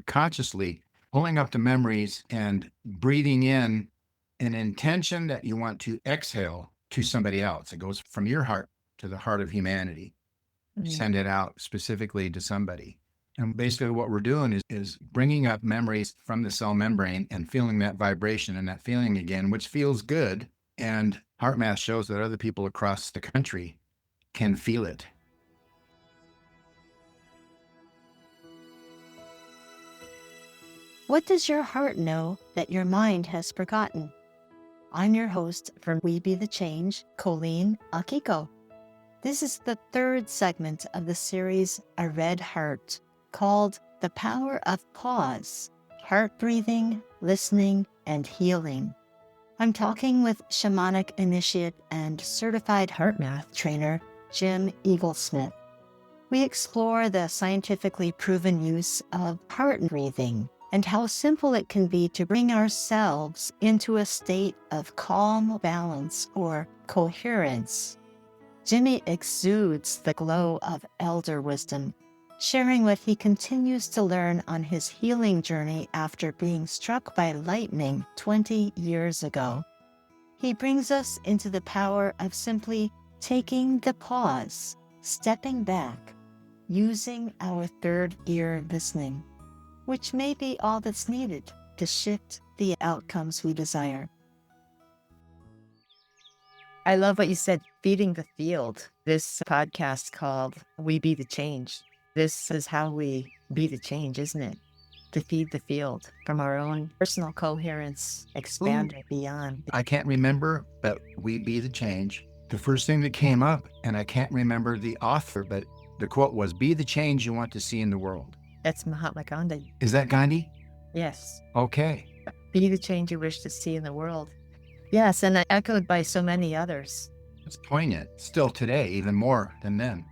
consciously pulling up the memories and breathing in an intention that you want to exhale to somebody else. It goes from your heart to the heart of humanity. Send it out specifically to somebody. And basically what we're doing is bringing up memories from the cell membrane and feeling that vibration and that feeling again, which feels good. And HeartMath shows that other people across the country can feel it. What does your heart know that your mind has forgotten? I'm your host for We Be the Change, Colleen Akiko. This is the third segment of the series A Red Heart, called The Power of Pause, Heart Breathing, Listening, and Healing. I'm talking with shamanic initiate and certified Heartmath trainer, Jim Eaglesmith. We explore the scientifically proven use of heart breathing and how simple it can be to bring ourselves into a state of calm balance or coherence. Jimi exudes the glow of elder wisdom, sharing what he continues to learn on his healing journey after being struck by lightning 20 years ago. He brings us into the power of simply taking the pause, stepping back, using our third ear listening, which may be all that's needed to shift the outcomes we desire. I love what you said, feeding the field. This podcast called We Be the Change. This is how we be the change, isn't it? To feed the field from our own personal coherence, expand it beyond. I can't remember, but We Be the Change. The first thing that came up, and I can't remember the author, but the quote was, "Be the change you want to see in the world." That's Mahatma Gandhi. Is that Gandhi? Yes. Okay. Be the change you wish to see in the world. Yes, and echoed by so many others. It's poignant still today, even more than then.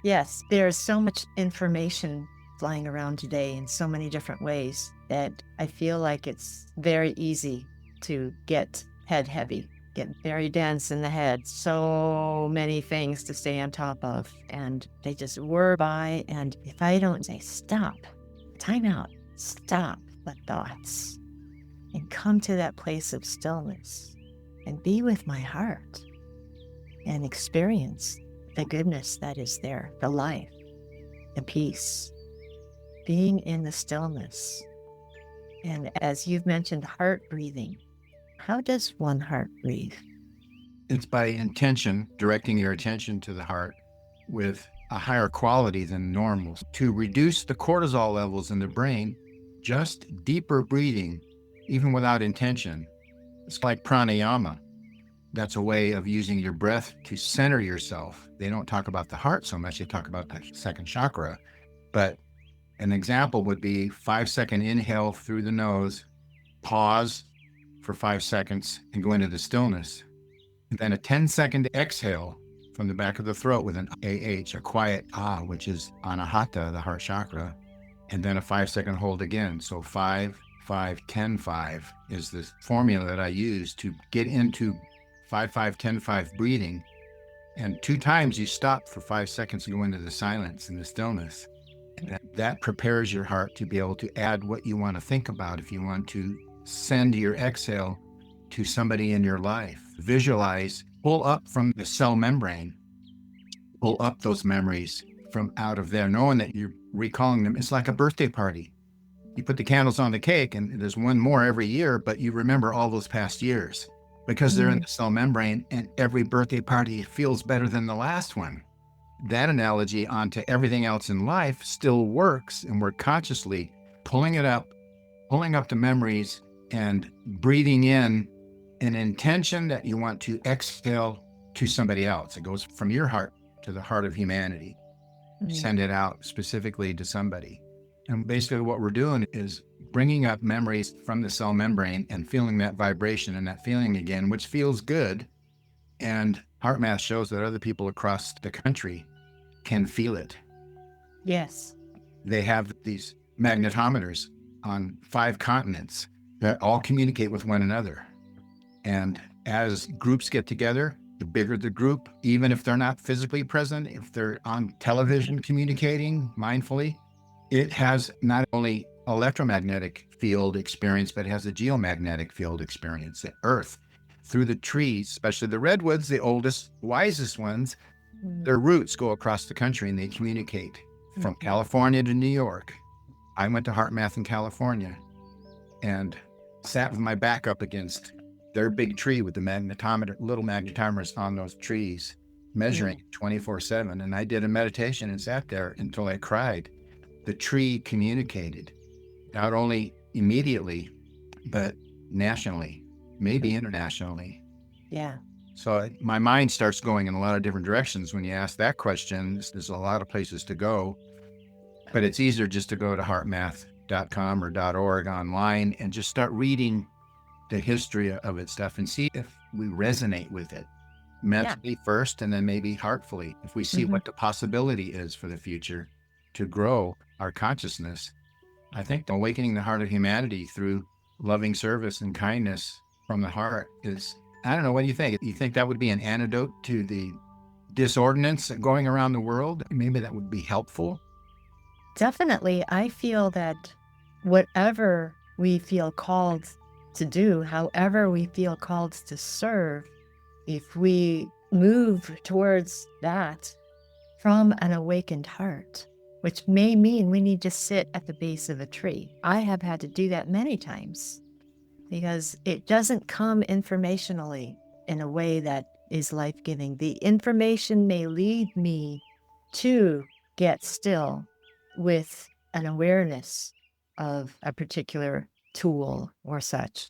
Yes, there's so much information flying around today in so many different ways that I feel like it's very easy to get head heavy, get very dense in the head. So many things to stay on top of, and they just whir by. And if I don't say stop, time out, stop the thoughts, and come to that place of stillness and be with my heart and experience the goodness that is there, the life, the peace, being in the stillness. And as you've mentioned, heart breathing. How does one heart breathe? It's by intention, directing your attention to the heart with a higher quality than normal to reduce the cortisol levels in the brain. Just deeper breathing, even without intention. It's like pranayama. That's a way of using your breath to center yourself. They don't talk about the heart so much, they talk about the second chakra. But an example would be 5-second inhale through the nose, pause for 5 seconds and go into the stillness. And then a 10-second exhale from the back of the throat with an AH, a quiet ah, which is anahata, the heart chakra. And then a 5-second hold again. So 5, 5, 10, 5 is the formula that I use to get into 5, 5, 10, 5 breathing. And 2 times you stop for 5 seconds and go into the silence and the stillness. And that prepares your heart to be able to add what you want to think about. If you want to send your exhale to somebody in your life, visualize, pull up from the cell membrane, pull up those memories from out of there, knowing that you're recalling them. It's like a birthday party. You put the candles on the cake and there's one more every year, but you remember all those past years because they're in the cell membrane, and every birthday party feels better than the last one. That analogy onto everything else in life still works, and we're consciously pulling up the memories and breathing in an intention that you want to exhale to somebody else. It goes from your heart to the heart of humanity. Send it out specifically to somebody. And basically what we're doing is bringing up memories from the cell membrane and feeling that vibration and that feeling again, which feels good. And HeartMath shows that other people across the country can feel it. Yes. They have these magnetometers on 5 continents that all communicate with one another. And as groups get together, the bigger the group, even if they're not physically present, if they're on television communicating mindfully, it has not only electromagnetic field experience, but it has a geomagnetic field experience. The earth, through the trees, especially the redwoods, the oldest, wisest ones, their roots go across the country and they communicate from California to New York. I went to HeartMath in California and sat with my back up against their big tree with the magnetometer, little magnetometers on those trees, measuring 24/7. And I did a meditation and sat there until I cried. The tree communicated, not only immediately, but nationally, maybe internationally. Yeah. So my mind starts going in a lot of different directions when you ask that question. There's a lot of places to go, but it's easier just to go to heartmath.com or .org online and just start reading the history of its stuff and see if we resonate with it mentally first, and then maybe heartfully, if we see what the possibility is for the future to grow our consciousness. I think awakening the heart of humanity through loving service and kindness from the heart is, I don't know, what do you think? You think that would be an antidote to the disordinance going around the world? Maybe that would be helpful? Definitely. I feel that whatever we feel called to do, however we feel called to serve, if we move towards that from an awakened heart, which may mean we need to sit at the base of a tree. I have had to do that many times because it doesn't come informationally in a way that is life-giving. The information may lead me to get still with an awareness of a particular tool or such,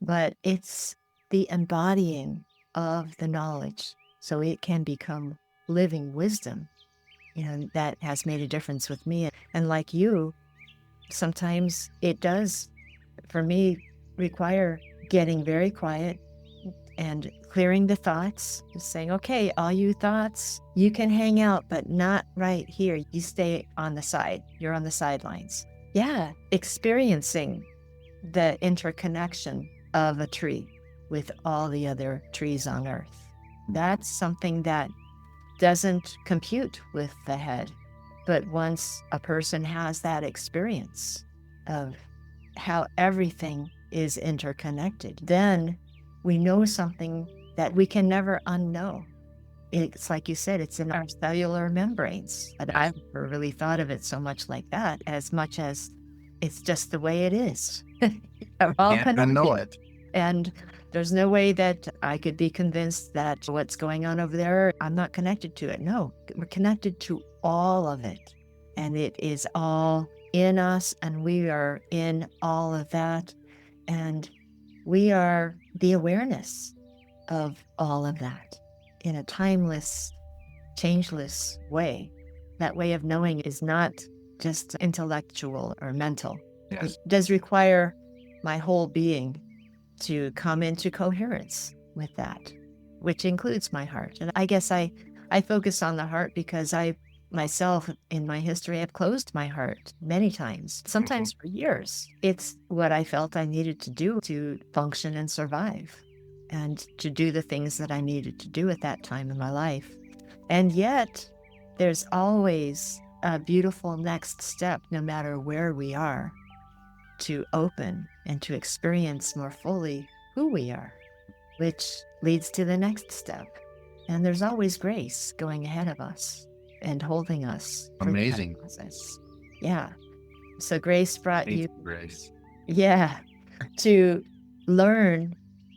but it's the embodying of the knowledge so it can become living wisdom. That has made a difference with me. And like you, sometimes it does, for me, require getting very quiet and clearing the thoughts, just saying, okay, all you thoughts, you can hang out, but not right here. You stay on the side. You're on the sidelines. Yeah, experiencing the interconnection of a tree with all the other trees on Earth. That's something that doesn't compute with the head. But once a person has that experience of how everything is interconnected, then we know something that we can never unknow. It's like you said, it's in our cellular membranes. And I've never really thought of it so much like that, as much as it's just the way it is. We're all Can't unknow connected. it. And there's no way that I could be convinced that what's going on over there, I'm not connected to it. No, we're connected to all of it. And it is all in us, and we are in all of that. And we are the awareness of all of that in a timeless, changeless way. That way of knowing is not just intellectual or mental. Yes. It does require my whole being to come into coherence with that, which includes my heart. And I guess I focus on the heart because I myself, in my history, have closed my heart many times, sometimes for years. It's what I felt I needed to do to function and survive and to do the things that I needed to do at that time in my life. And yet, there's always a beautiful next step, no matter where we are, to open and to experience more fully who we are, which leads to the next step. And there's always grace going ahead of us and holding us. Amazing. Process. Yeah. So grace brought you, Grace. yeah, to learn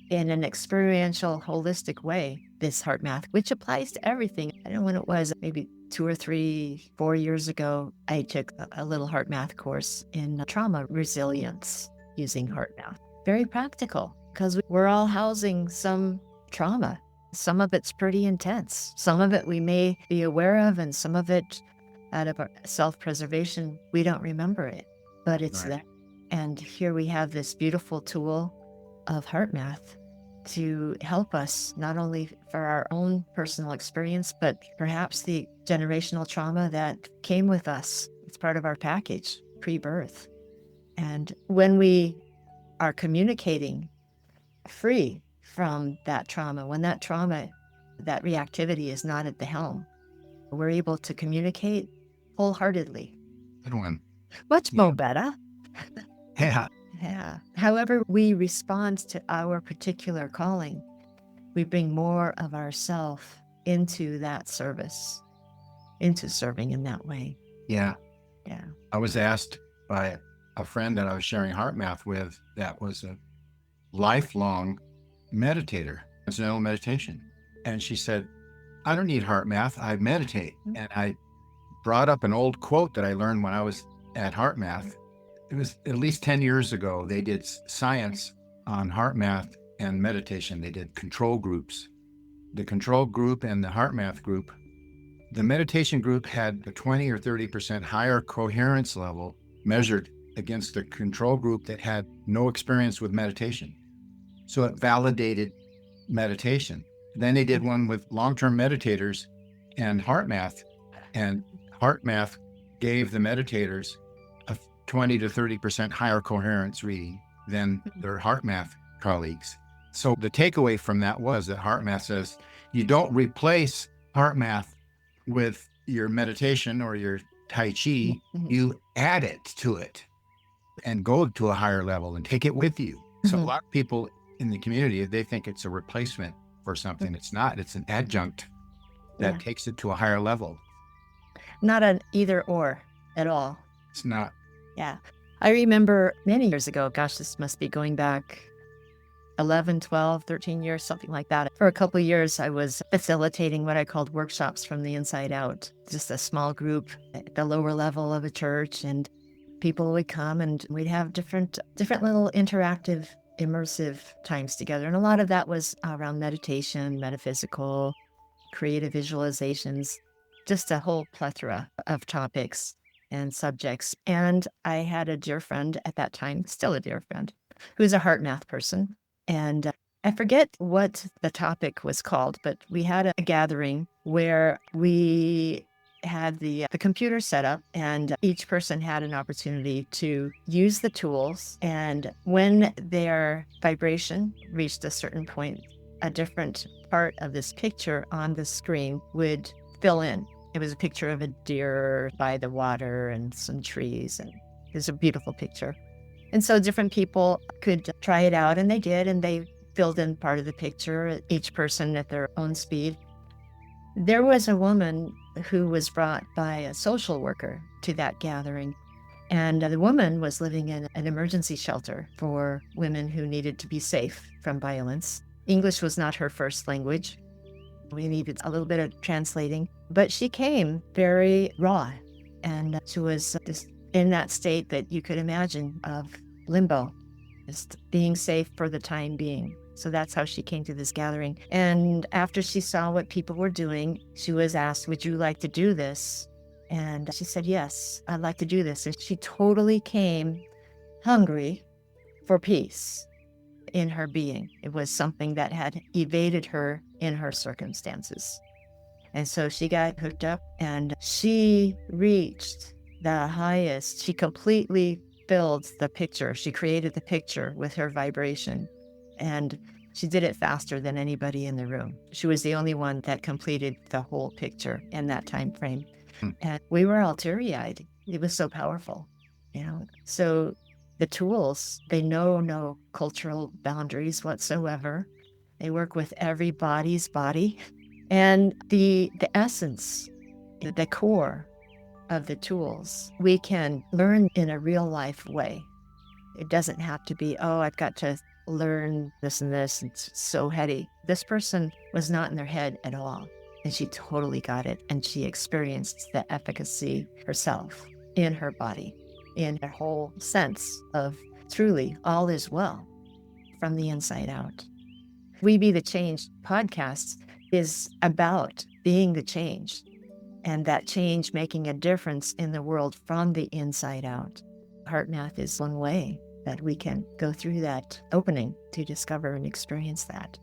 in an experiential, holistic way, this heart math, which applies to everything. I don't know when it was, maybe 2 or 3, 4 years ago, I took a little heart math course in trauma resilience using heart math. Very practical, because we're all housing some trauma. Some of it's pretty intense. Some of it we may be aware of, and some of it, out of our self-preservation, we don't remember it, but it's there. And here we have this beautiful tool of heart math to help us, not only for our own personal experience, but perhaps the generational trauma that came with us. It's part of our package, pre-birth. And when we are communicating free from that trauma, when that trauma, that reactivity is not at the helm, we're able to communicate wholeheartedly. Good one. Much more better. Yeah. Yeah. However we respond to our particular calling, we bring more of ourself into that service, into serving in that way. Yeah. Yeah. I was asked by a friend that I was sharing heart math with that was a lifelong meditator, transcendental meditation. And she said, I don't need heart math. I meditate. And I brought up an old quote that I learned when I was at heart math. It was at least 10 years ago. They did science on heart math and meditation. They did control groups. The control group and the heart math group, the meditation group had a 20 or 30% higher coherence level measured against the control group that had no experience with meditation. So it validated meditation. Then they did one with long-term meditators and heart math gave the meditators a 20 to 30% higher coherence reading than their heart math colleagues. So the takeaway from that was that heart math says you don't replace heart math with your meditation or your Tai Chi, you add it to it and go to a higher level and take it with you. So a lot of people in the community, they think it's a replacement for something. It's not. It's an adjunct that takes it to a higher level. Not an either or at all. It's not. Yeah. I remember many years ago, gosh, this must be going back 11, 12, 13 years, something like that. For a couple of years, I was facilitating what I called workshops from the inside out, just a small group at the lower level of a church. And people would come and we'd have different little interactive, immersive times together. And a lot of that was around meditation, metaphysical, creative visualizations, just a whole plethora of topics and subjects. And I had a dear friend at that time, still a dear friend, who's a heart math person. And I forget what the topic was called, but we had a gathering where we had the computer set up and each person had an opportunity to use the tools. And when their vibration reached a certain point, a different part of this picture on the screen would fill in. It was a picture of a deer by the water and some trees, and it was a beautiful picture. And so different people could try it out, and they did, and they filled in part of the picture, each person at their own speed. There was a woman who was brought by a social worker to that gathering, and the woman was living in an emergency shelter for women who needed to be safe from violence. English was not her first language. We needed a little bit of translating, but she came very raw, and she was just in that state that you could imagine of limbo, just being safe for the time being. So that's how she came to this gathering. And after she saw what people were doing, she was asked, would you like to do this? And she said, yes, I'd like to do this. And she totally came hungry for peace in her being. It was something that had evaded her in her circumstances. And so she got hooked up and she reached the highest. She completely filled the picture. She created the picture with her vibration. And she did it faster than anybody in the room. She was the only one that completed the whole picture in that time frame. And we were all teary-eyed. It was so powerful, So the tools, they know no cultural boundaries whatsoever. They work with everybody's body. And the essence, the core of the tools, we can learn in a real life way. It doesn't have to be, I've got to learn this and this. It's so heady. This person was not in their head at all. And she totally got it. And she experienced the efficacy herself in her body, in her whole sense of truly all is well from the inside out. We Be the Change podcast is about being the change, and that change making a difference in the world from the inside out. HeartMath is one way that we can go through that opening to discover and experience that.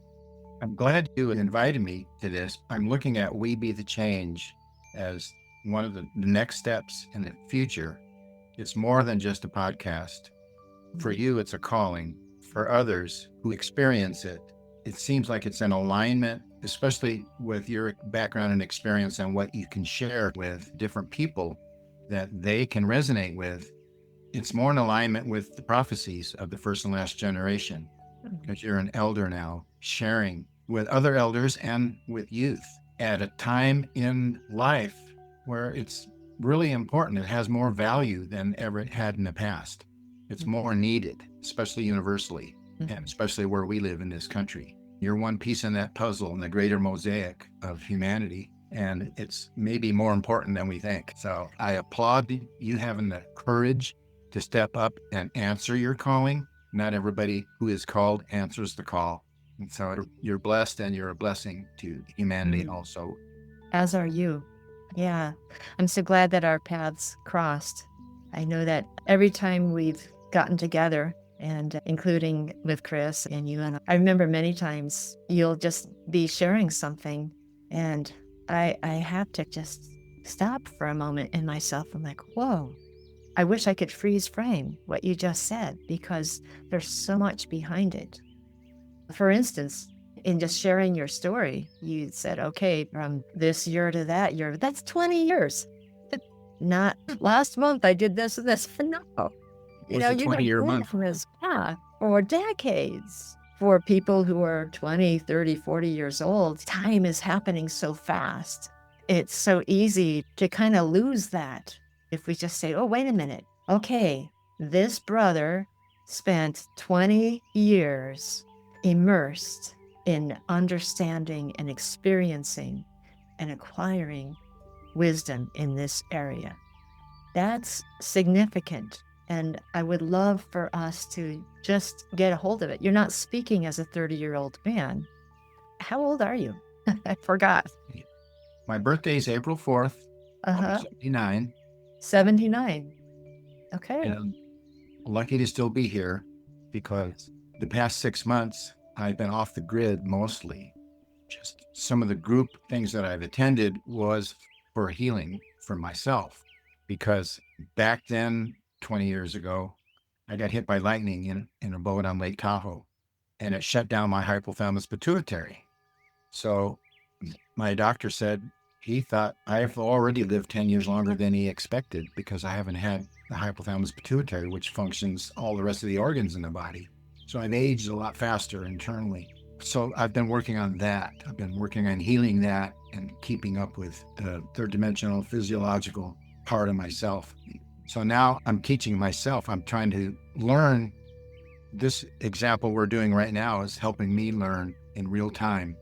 I'm glad you invited me to this. I'm looking at We Be the Change as one of the next steps in the future. It's more than just a podcast. For you, it's a calling. For others who experience it, it seems like it's an alignment, especially with your background and experience and what you can share with different people that they can resonate with. it's more in alignment with the prophecies of the first and last generation, because you're an elder now, sharing with other elders and with youth at a time in life where it's really important. It has more value than ever it had in the past. It's more needed, especially universally, and especially where we live in this country. You're one piece in that puzzle in the greater mosaic of humanity, and it's maybe more important than we think. So I applaud you having the courage to step up and answer your calling. Not everybody who is called answers the call. And so you're blessed, and you're a blessing to humanity also. As are you. Yeah. I'm so glad that our paths crossed. I know that every time we've gotten together, and including with Chris and you, and I remember many times you'll just be sharing something, and I have to just stop for a moment in myself. I'm like, whoa, I wish I could freeze frame what you just said, because there's so much behind it. For instance, in just sharing your story, you said, okay, from this year to that year, that's 20 years. But not last month I did this and this. No. It was a 20-year month. From his path for decades. For people who are 20, 30, 40 years old, time is happening so fast. It's so easy to kind of lose that if we just say, oh, wait a minute. Okay, this brother spent 20 years immersed in understanding and experiencing and acquiring wisdom in this area. That's significant. And I would love for us to just get a hold of it. You're not speaking as a 30-year-old man. How old are you? I forgot. My birthday is April 4th, 79. 79. Okay. And I'm lucky to still be here, because the past 6 months, I've been off the grid mostly. Just some of the group things that I've attended was for healing for myself, because back then, 20 years ago, I got hit by lightning in a boat on Lake Tahoe, and it shut down my hypothalamus pituitary. So my doctor said he thought I've already lived 10 years longer than he expected, because I haven't had the hypothalamus pituitary, which functions all the rest of the organs in the body. So I've aged a lot faster internally. So I've been working on that. I've been working on healing that and keeping up with the third dimensional physiological part of myself. So now I'm teaching myself. I'm trying to learn. This example we're doing right now is helping me learn in real time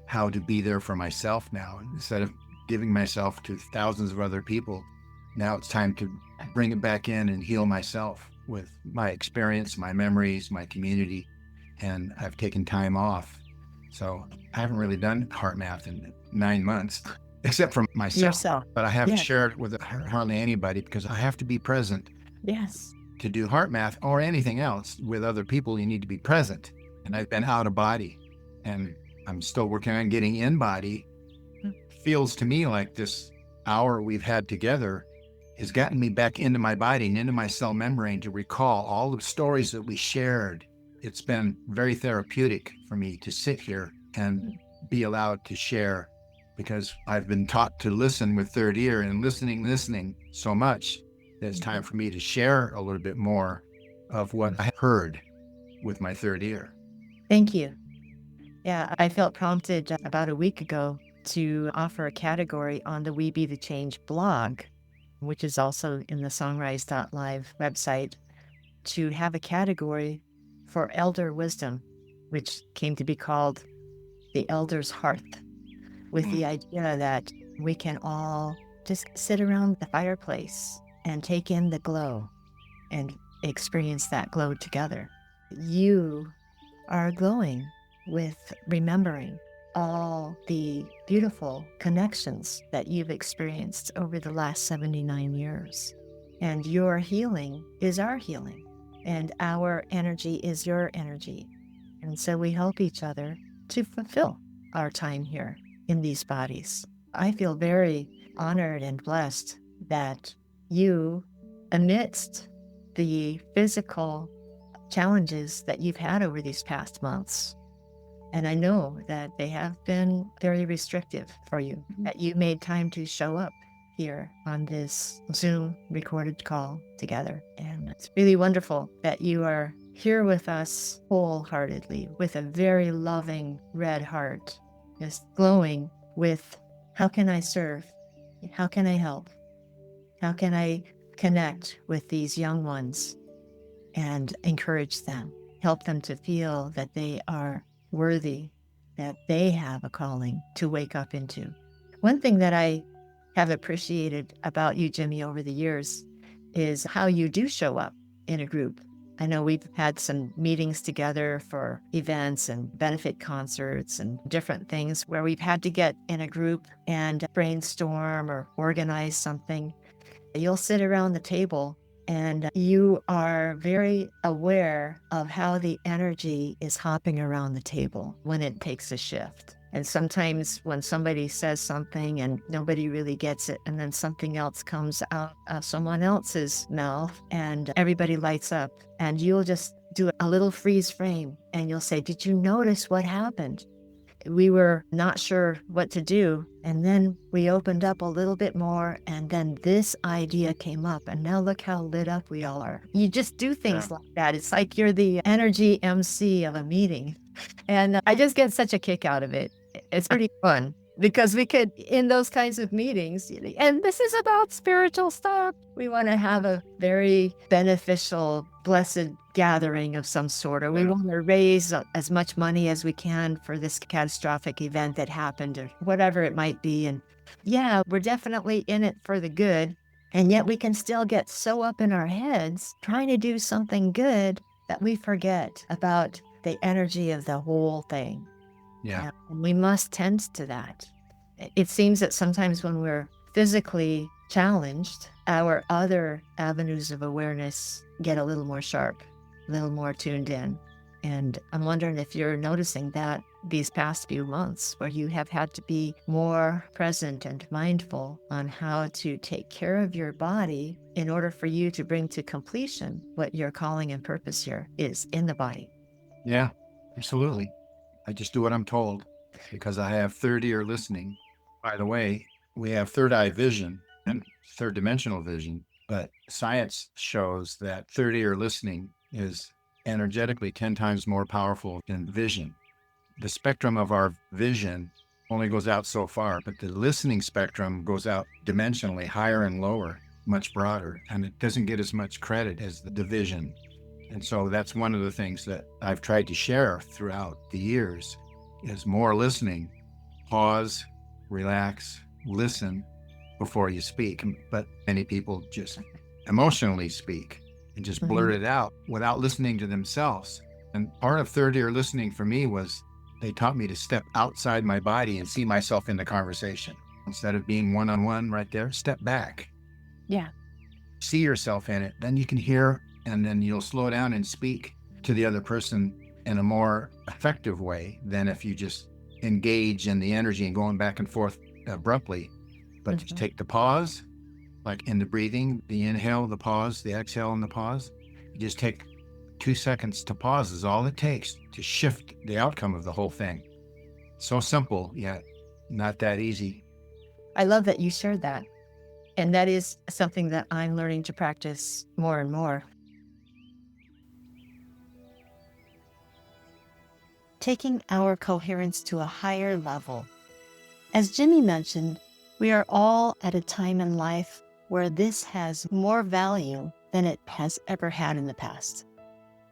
how to be there for myself now. Instead of giving myself to thousands of other people, now it's time to bring it back in and heal myself with my experience, my memories, my community. And I've taken time off. So I haven't really done heart math in 9 months, except for myself. But I haven't shared it with hardly anybody, because I have to be present. Yes. To do heart math or anything else with other people, you need to be present. And I've been out of body, and I'm still working on getting in body. Feels to me like this hour we've had together has gotten me back into my body and into my cell membrane to recall all the stories that we shared. It's been very therapeutic for me to sit here and be allowed to share, because I've been taught to listen with third ear, and listening so much that it's time for me to share a little bit more of what I heard with my third ear. Thank you. Yeah, I felt prompted about a week ago to offer a category on the We Be the Change blog, which is also in the Songrise.live website, to have a category for elder wisdom, which came to be called the Elder's Hearth, with the idea that we can all just sit around the fireplace and take in the glow and experience that glow together. You are glowing with remembering all the beautiful connections that you've experienced over the last 79 years. And your healing is our healing, and our energy is your energy. And so we help each other to fulfill our time here in these bodies. I feel very honored and blessed that you, amidst the physical challenges that you've had over these past months, and I know that they have been very restrictive for you, that you made time to show up here on this Zoom recorded call together. And it's really wonderful that you are here with us wholeheartedly, with a very loving red heart, just glowing with, how can I serve? How can I help? How can I connect with these young ones and encourage them, help them to feel that they are worthy, that they have a calling to wake up into? One thing that I have appreciated about you, Jimmy, over the years is how you do show up in a group. I know we've had some meetings together for events and benefit concerts and different things where we've had to get in a group and brainstorm or organize something. You'll sit around the table and you are very aware of how the energy is hopping around the table when it takes a shift. And sometimes when somebody says something and nobody really gets it, and then something else comes out of someone else's mouth and everybody lights up, and you'll just do a little freeze frame and you'll say, did you notice what happened? We were not sure what to do. And then we opened up a little bit more, and then this idea came up, and now look how lit up we all are. You just do things like that. It's like you're the energy MC of a meeting. And I just get such a kick out of it. It's pretty fun because we could, in those kinds of meetings, and this is about spiritual stuff, we want to have a very beneficial, blessed gathering of some sort, or we want to raise as much money as we can for this catastrophic event that happened, or whatever it might be. And yeah, we're definitely in it for the good. And yet we can still get so up in our heads trying to do something good that we forget about the energy of the whole thing. Yeah. And we must tend to that. It seems that sometimes when we're physically challenged, our other avenues of awareness get a little more sharp, a little more tuned in. And I'm wondering if you're noticing that these past few months, where you have had to be more present and mindful on how to take care of your body in order for you to bring to completion what your calling and purpose here is in the body. Yeah, absolutely. I just do what I'm told because I have third ear listening. By the way, we have third eye vision and third dimensional vision, but science shows that third ear listening is energetically 10 times more powerful than vision. The spectrum of our vision only goes out so far, but the listening spectrum goes out dimensionally higher and lower, much broader, and it doesn't get as much credit as the vision. And so that's one of the things that I've tried to share throughout the years is more listening, pause, relax, listen before you speak. But many people just emotionally speak and just blurt it out without listening to themselves. And part of third ear listening for me was they taught me to step outside my body and see myself in the conversation. Instead of being one-on-one right there, step back. Yeah. See yourself in it. Then you can hear, and then you'll slow down and speak to the other person in a more effective way than if you just engage in the energy and going back and forth abruptly. But just take the pause, like in the breathing, the inhale, the pause, the exhale, and the pause. You just take 2 seconds to pause is all it takes to shift the outcome of the whole thing. So simple, yet not that easy. I love that you shared that. And that is something that I'm learning to practice more and more. Taking our coherence to a higher level. As Jimmy mentioned, we are all at a time in life where this has more value than it has ever had in the past.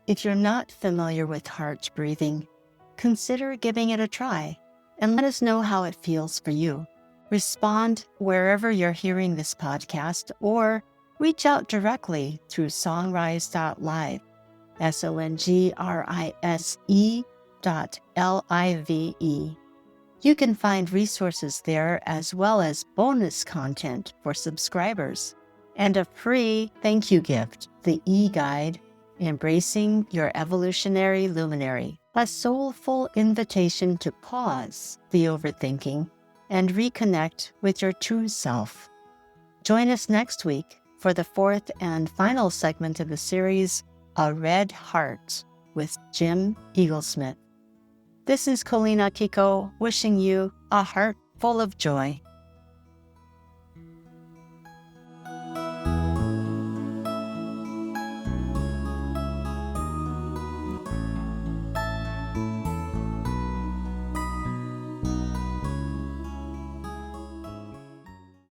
If you're not familiar with heart breathing, consider giving it a try and let us know how it feels for you. Respond wherever you're hearing this podcast or reach out directly through songrise.live, songrise.live. You can find resources there as well as bonus content for subscribers and a free thank you gift, the e-guide, Embracing Your Evolutionary Luminary, a soulful invitation to pause the overthinking and reconnect with your true self. Join us next week for the fourth and final segment of the series, A Red Heart, with Jim Eaglesmith. This is Colleen Akiko wishing you a heart full of joy.